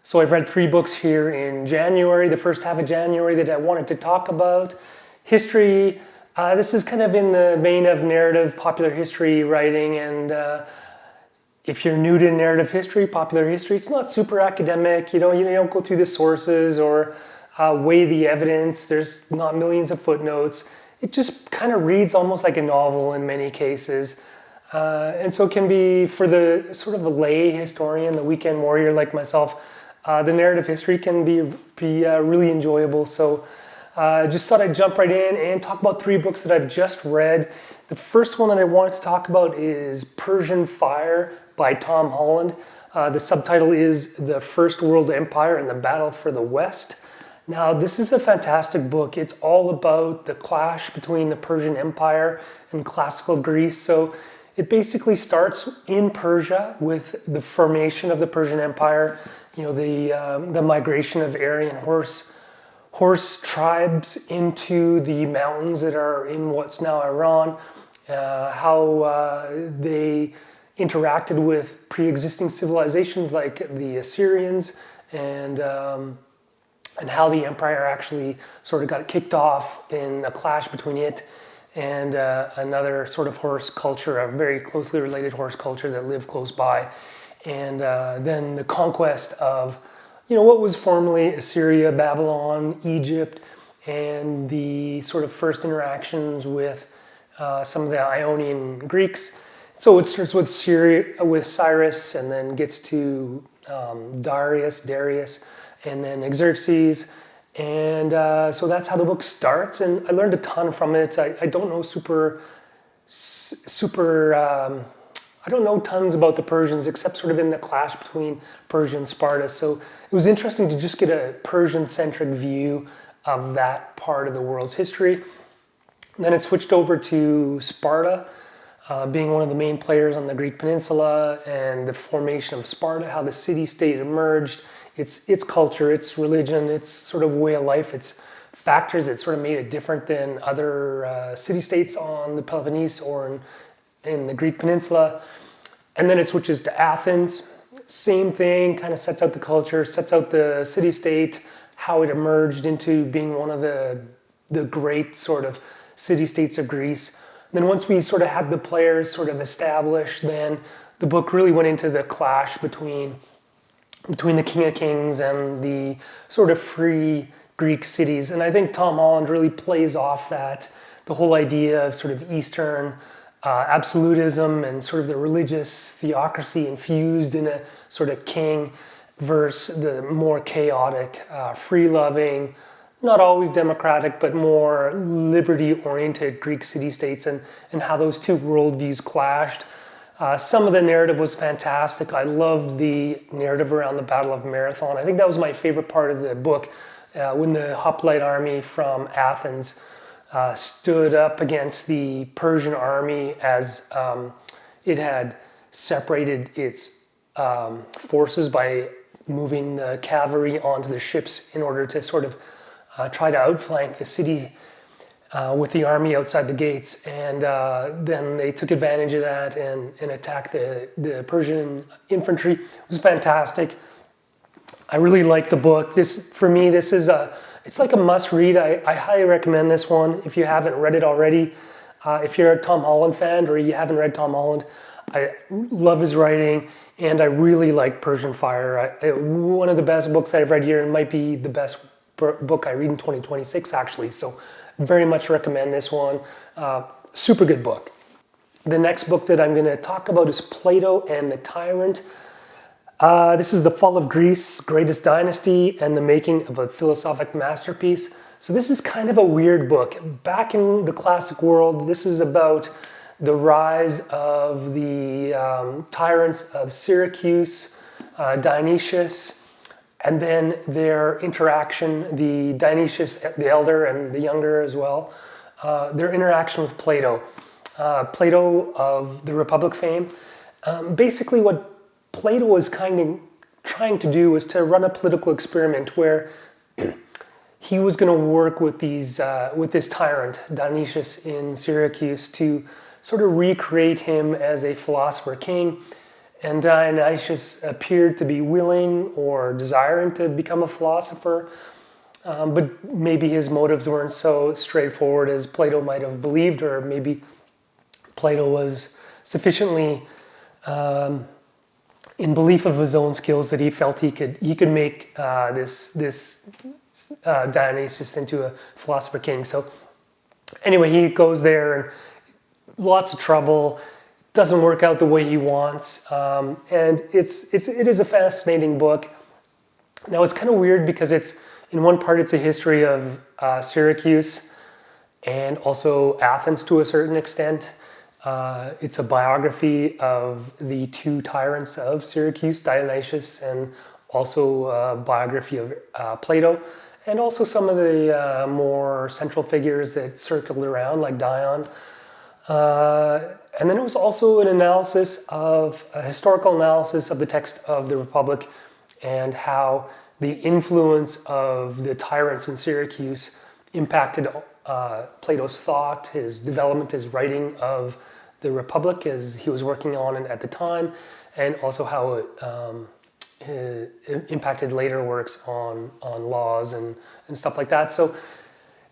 So I've read 3 books here in January, the first half of January, that I wanted to talk about. History, this is kind of in the vein of narrative, popular history writing, and if you're new to narrative history, popular history, it's not super academic. You don't go through the sources or weigh the evidence. There's not millions of footnotes. It just kind of reads almost like a novel in many cases. And so it can be, for the sort of a lay historian, the weekend warrior like myself, the narrative history can be really enjoyable. So just thought I'd jump right in and talk about 3 books that I've just read. The first one that I wanted to talk about is Persian Fire by Tom Holland. The subtitle is The First World Empire and the Battle for the West. Now, this is a fantastic book. It's all about the clash between the Persian Empire and classical Greece. So it basically starts in Persia with the formation of the Persian Empire, the migration of Aryan horse tribes into the mountains that are in what's now Iran, how they interacted with pre-existing civilizations like the Assyrians, and how the empire actually sort of got kicked off in a clash between it and another sort of horse culture, a very closely related horse culture that lived close by. And then the conquest of, what was formerly Assyria, Babylon, Egypt, and the sort of first interactions with some of the Ionian Greeks. So it starts with Cyrus, and then gets to Darius, and then Xerxes. And so that's how the book starts, and I learned a ton from it. I don't know I don't know tons about the Persians, except sort of in the clash between Persia and Sparta. So it was interesting to just get a Persian-centric view of that part of the world's history. And then it switched over to Sparta, being one of the main players on the Greek peninsula, and the formation of Sparta, how the city-state emerged, its culture, its religion, its sort of way of life, its factors that sort of made it different than other city-states on the Peloponnese or in the Greek peninsula. And then it switches to Athens. Same thing, kind of sets out the culture, sets out the city-state, how it emerged into being one of the great sort of city-states of Greece. And then once we sort of had the players sort of established, then the book really went into the clash between the King of Kings and the sort of free Greek cities. And I think Tom Holland really plays off that, the whole idea of sort of Eastern absolutism and sort of the religious theocracy infused in a sort of king versus the more chaotic, free-loving, not always democratic, but more liberty-oriented Greek city-states, and how those two worldviews clashed. Some of the narrative was fantastic. I loved the narrative around the Battle of Marathon. I think that was my favorite part of the book, when the Hoplite army from Athens stood up against the Persian army as it had separated its forces by moving the cavalry onto the ships in order to sort of try to outflank the city with the army outside the gates. And then they took advantage of that and attacked the Persian infantry. It was fantastic. I really liked the book. For me, this is it's like a must read. I highly recommend this one if you haven't read it already. If you're a Tom Holland fan or you haven't read Tom Holland, I love his writing, and I really like Persian Fire. One of the best books I've read here, and might be the best book I read in 2026 actually. So very much recommend this one. Super good book. The next book that I'm going to talk about is Plato and the Tyrant. This is The Fall of Greece's Greatest Dynasty and the Making of a Philosophic Masterpiece. So this is kind of a weird book. Back in the classic world, this is about the rise of the tyrants of Syracuse, Dionysius, and then their interaction, the Dionysius, the elder and the younger as well, their interaction with Plato. Plato of the Republic fame. Basically what Plato was kind of trying to do was to run a political experiment where he was going to work with this tyrant, Dionysius in Syracuse, to sort of recreate him as a philosopher king, and Dionysius appeared to be willing or desiring to become a philosopher, but maybe his motives weren't so straightforward as Plato might have believed, or maybe Plato was sufficiently in belief of his own skills that he felt he could make this Dionysius into a philosopher king. So anyway, he goes there and lots of trouble. Doesn't work out the way he wants, and it is a fascinating book. Now it's kind of weird because it's in one part it's a history of Syracuse and also Athens to a certain extent. It's a biography of the two tyrants of Syracuse, Dionysius, and also a biography of Plato, and also some of the more central figures that circled around, like Dion. And then it was also an analysis of a historical analysis of the text of the Republic and how the influence of the tyrants in Syracuse impacted Plato's thought, his development, his writing of the Republic as he was working on it at the time, and also how it impacted later works on laws and stuff like that. So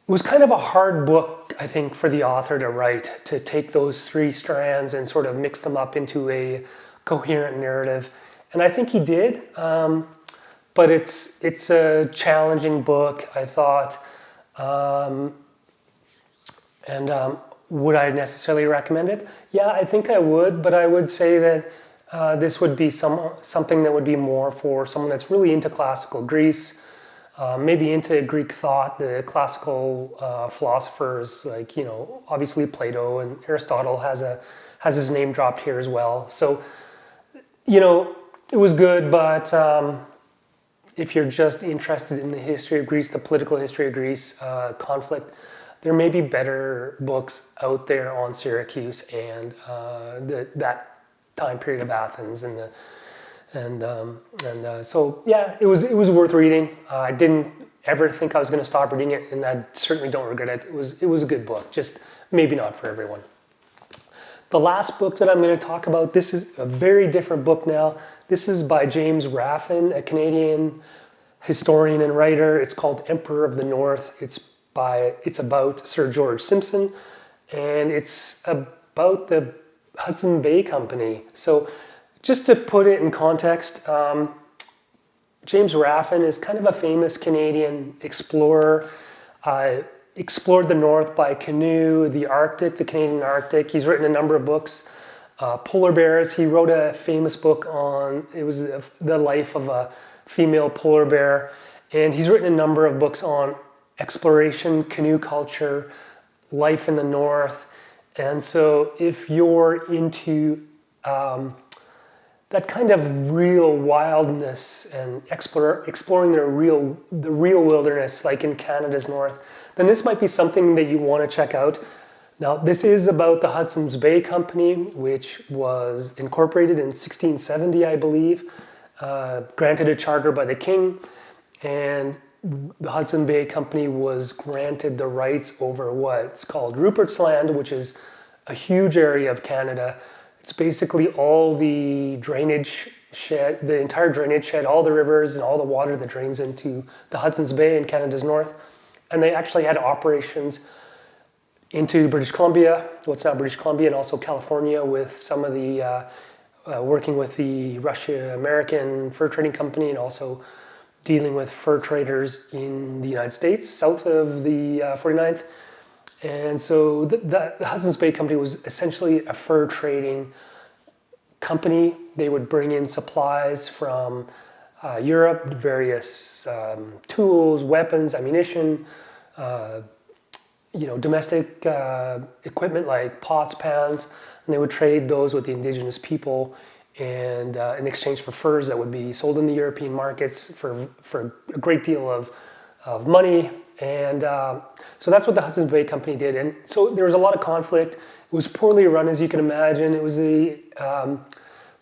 it was kind of a hard book, I think, for the author to write, to take those three strands and sort of mix them up into a coherent narrative. And I think he did, but it's a challenging book, I thought. Would I necessarily recommend it? Yeah, I think I would, but I would say that this would be something that would be more for someone that's really into classical Greece, maybe into Greek thought, the classical philosophers like, obviously Plato, and Aristotle has his name dropped here as well. So, it was good, but if you're just interested in the history of Greece, the political history of Greece, conflict, there may be better books out there on Syracuse and that time period of Athens so yeah, it was worth reading. I didn't ever think I was going to stop reading it, and I certainly don't regret it. It was a good book, just maybe not for everyone. The last book that I'm going to talk about, this is a very different book now. This is by James Raffin, a Canadian historian and writer. It's called Emperor of the North. It's about Sir George Simpson, and it's about the Hudson Bay Company. So just to put it in context, James Raffin is kind of a famous Canadian explorer. Explored the North by canoe, the Arctic, the Canadian Arctic. He's written a number of books. Polar bears, he wrote a famous book on, it was the life of a female polar bear. And he's written a number of books on exploration, canoe culture, life in the North. And so if you're into that kind of real wildness and exploring the real wilderness, like in Canada's North, then this might be something that you want to check out. Now, this is about the Hudson's Bay Company, which was incorporated in 1670, I believe, granted a charter by the king, and the Hudson Bay Company was granted the rights over what's called Rupert's Land, which is a huge area of Canada. It's basically all the drainage shed, the entire drainage shed, all the rivers and all the water that drains into the Hudson's Bay in Canada's North. And they actually had operations into British Columbia, what's now British Columbia, and also California, with some of the, working with the Russia-American Fur Trading Company, and also dealing with fur traders in the United States, south of the 49th. And so the Hudson's Bay Company was essentially a fur trading company. They would bring in supplies from Europe, various tools, weapons, ammunition, domestic equipment like pots, pans, and they would trade those with the indigenous people, and in exchange for furs that would be sold in the European markets for a great deal of money. And so that's what the Hudson's Bay Company did. And so there was a lot of conflict. It was poorly run, as you can imagine. It was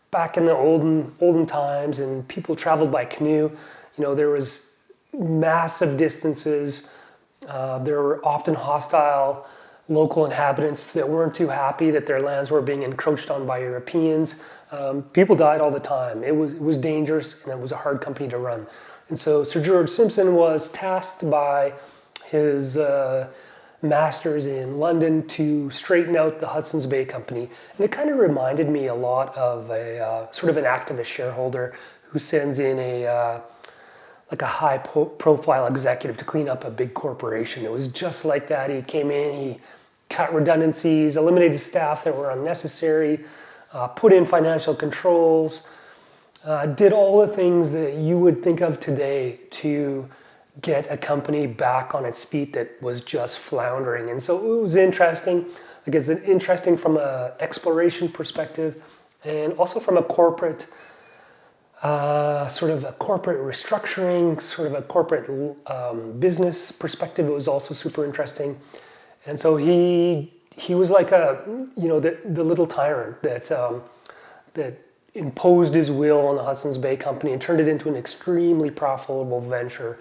back in the olden times, and people traveled by canoe. There was massive distances. There were often hostile local inhabitants that weren't too happy that their lands were being encroached on by Europeans. People died all the time. It was dangerous, and it was a hard company to run. And so Sir George Simpson was tasked by his masters in London to straighten out the Hudson's Bay Company. And it kind of reminded me a lot of a sort of an activist shareholder who sends in a high-profile executive to clean up a big corporation. It was just like that. He came in, he cut redundancies, eliminated staff that were unnecessary, put in financial controls, did all the things that you would think of today to get a company back on its feet that was just floundering. And so it was interesting. Like, it's interesting from an exploration perspective, and also from a corporate sort of a corporate restructuring, sort of a corporate business perspective. It was also super interesting. And so he was like the little tyrant that imposed his will on the Hudson's Bay Company and turned it into an extremely profitable venture.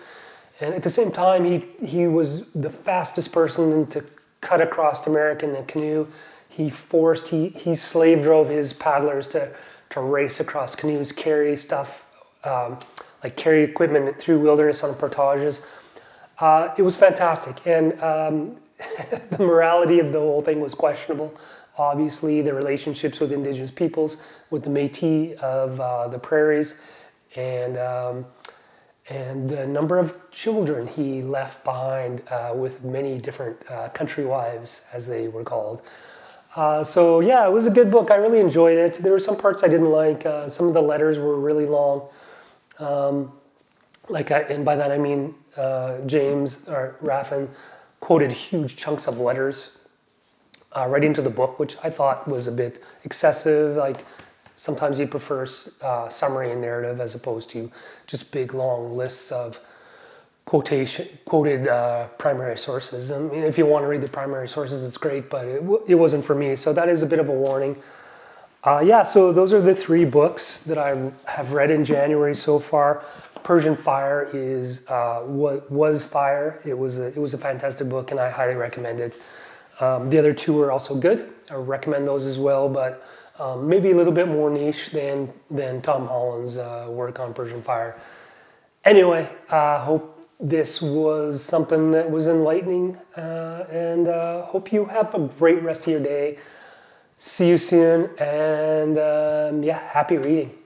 And at the same time, he was the fastest person to cut across America in a canoe. He slave drove his paddlers to race across canoes, carry stuff, carry equipment through wilderness on portages. It was fantastic. And the morality of the whole thing was questionable. Obviously, the relationships with indigenous peoples, with the Métis of the prairies, and the number of children he left behind with many different country wives, as they were called. So yeah, it was a good book. I really enjoyed it. There were some parts I didn't like. Some of the letters were really long. And by that I mean James or Raffin quoted huge chunks of letters right into the book, which I thought was a bit excessive. Like, sometimes he prefers summary and narrative as opposed to just big long lists of quoted primary sources. I mean, if you want to read the primary sources, it's great, but it wasn't for me. So that is a bit of a warning. So those are the 3 books that I have read in January so far. Persian Fire was fire. It was a fantastic book, and I highly recommend it. The other 2 are also good. I recommend those as well, but maybe a little bit more niche than Tom Holland's work on Persian Fire. Anyway, I hope this was something that was enlightening, and hope you have a great rest of your day. See you soon, and happy reading.